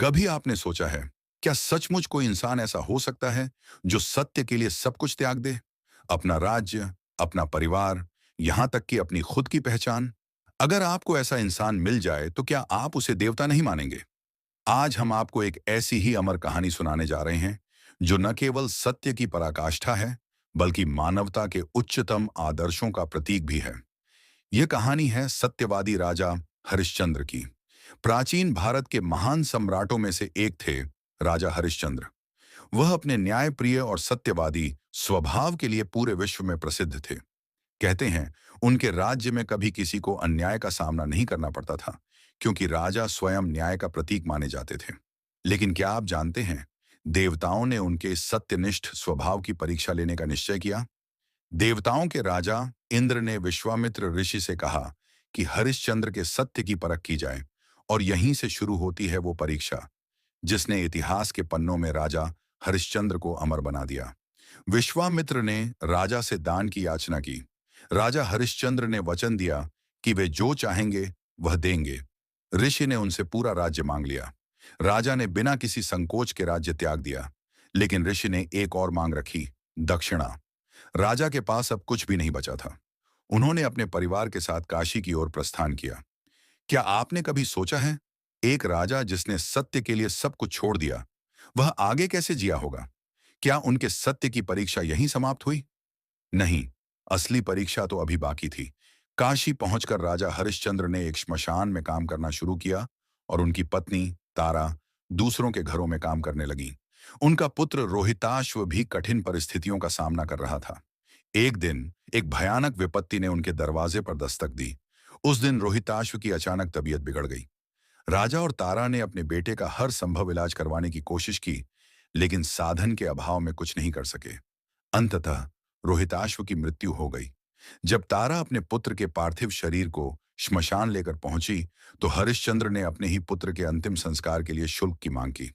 कभी आपने सोचा है, क्या सचमुच कोई इंसान ऐसा हो सकता है जो सत्य के लिए सब कुछ त्याग दे? अपना राज्य, अपना परिवार, यहां तक कि अपनी खुद की पहचान? अगर आपको ऐसा इंसान मिल जाए तो क्या आप उसे देवता नहीं मानेंगे? आज हम आपको एक ऐसी ही अमर कहानी सुनाने जा रहे हैं जो न केवल सत्य की पराकाष्ठा है, बल्कि मानवता के उच्चतम आदर्शों का प्रतीक भी है। यह कहानी है सत्यवादी राजा हरिश्चंद्र की। प्राचीन भारत के महान सम्राटों में से एक थे राजा हरिश्चंद्र। वह अपने न्यायप्रिय और सत्यवादी स्वभाव के लिए पूरे विश्व में प्रसिद्ध थे। कहते हैं, उनके राज्य में कभी किसी को अन्याय का सामना नहीं करना पड़ता था, क्योंकि राजा स्वयं न्याय का प्रतीक माने जाते थे। लेकिन क्या आप जानते हैं, देवताओं ने उनके सत्यनिष्ठ स्वभाव की परीक्षा लेने का निश्चय किया। देवताओं के राजा इंद्र ने विश्वामित्र ऋषि से कहा कि हरिश्चंद्र के सत्य की परख की जाए, और यहीं से शुरू होती है वो परीक्षा जिसने इतिहास के पन्नों में राजा हरिश्चंद्र को अमर बना दिया। विश्वामित्र ने राजा से दान की याचना की। राजा हरिश्चंद्र ने वचन दिया कि वे जो चाहेंगे वह देंगे। ऋषि ने उनसे पूरा राज्य मांग लिया। राजा ने बिना किसी संकोच के राज्य त्याग दिया। लेकिन ऋषि ने एक और मांग रखी, दक्षिणा। राजा के पास अब कुछ भी नहीं बचा था। उन्होंने अपने परिवार के साथ काशी की ओर प्रस्थान किया। क्या आपने कभी सोचा है, एक राजा जिसने सत्य के लिए सब कुछ छोड़ दिया, वह आगे कैसे जिया होगा? क्या उनके सत्य की परीक्षा यहीं समाप्त हुई? नहीं, असली परीक्षा तो अभी बाकी थी। काशी पहुंचकर राजा हरिश्चंद्र ने एक श्मशान में काम करना शुरू किया, और उनकी पत्नी तारा दूसरों के घरों में काम करने लगी। उनका पुत्र रोहिताश्व भी कठिन परिस्थितियों का सामना कर रहा था। एक दिन एक भयानक विपत्ति ने उनके दरवाजे पर दस्तक दी। उस दिन रोहिताश्व की अचानक तबीयत बिगड़ गई। राजा और तारा ने अपने बेटे का हर संभव इलाज करवाने की कोशिश की, लेकिन साधन के अभाव में कुछ नहीं कर सके। अंततः रोहिताश्व की मृत्यु हो गई। जब तारा अपने पुत्र के पार्थिव शरीर को श्मशान लेकर पहुंची, तो हरिश्चंद्र ने अपने ही पुत्र के अंतिम संस्कार के लिए शुल्क की मांग की।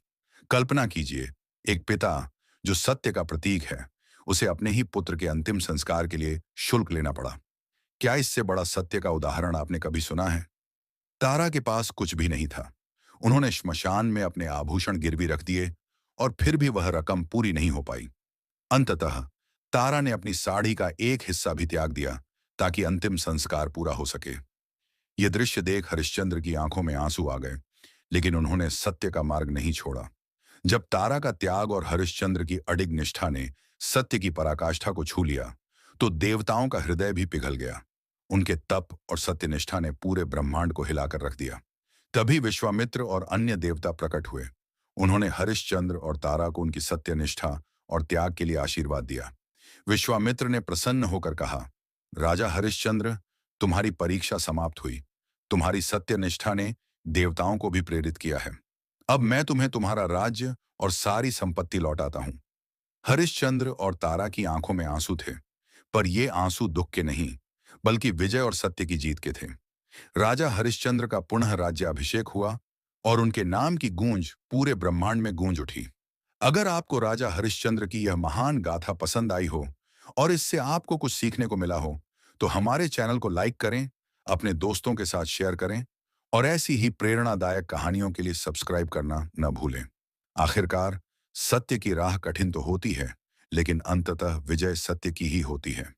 कल्पना कीजिए, एक पिता जो सत्य का प्रतीक है, उसे अपने ही पुत्र के अंतिम संस्कार के लिए शुल्क लेना पड़ा। क्या इससे बड़ा सत्य का उदाहरण आपने कभी सुना है? तारा के पास कुछ भी नहीं था। उन्होंने श्मशान में अपने आभूषण गिरवी रख दिए, और फिर भी वह रकम पूरी नहीं हो पाई। अंततः तारा ने अपनी साड़ी का एक हिस्सा भी त्याग दिया, ताकि अंतिम संस्कार पूरा हो सके। यह दृश्य देख हरिश्चंद्र की आंखों में आंसू आ गए, लेकिन उन्होंने सत्य का मार्ग नहीं छोड़ा। जब तारा का त्याग और हरिश्चंद्र की अडिग निष्ठा ने सत्य की पराकाष्ठा को छू लिया, तो देवताओं का हृदय भी पिघल गया। उनके तप और सत्यनिष्ठा ने पूरे ब्रह्मांड को हिलाकर रख दिया। तभी विश्वामित्र और अन्य देवता प्रकट हुए। उन्होंने हरिश्चंद्र और तारा को उनकी सत्यनिष्ठा और त्याग के लिए आशीर्वाद दिया। विश्वामित्र ने प्रसन्न होकर कहा, राजा हरिश्चंद्र, तुम्हारी परीक्षा समाप्त हुई। तुम्हारी सत्यनिष्ठा ने देवताओं को भी प्रेरित किया है। अब मैं तुम्हें तुम्हारा राज्य और सारी संपत्ति लौटाता हूं। हरिश्चंद्र और तारा की आंखों में आंसू थे, पर ये आंसू दुख के नहीं, बल्कि विजय और सत्य की जीत के थे। राजा हरिश्चंद्र का पुनः राज्याभिषेक हुआ, और उनके नाम की गूंज पूरे ब्रह्मांड में गूंज उठी। अगर आपको राजा हरिश्चंद्र की यह महान गाथा पसंद आई हो, और इससे आपको कुछ सीखने को मिला हो, तो हमारे चैनल को लाइक करें, अपने दोस्तों के साथ शेयर करें, और ऐसी ही प्रेरणादायक कहानियों के लिए सब्सक्राइब करना न भूलें। आखिरकार, सत्य की राह कठिन तो होती है, लेकिन अंततः विजय सत्य की ही होती है।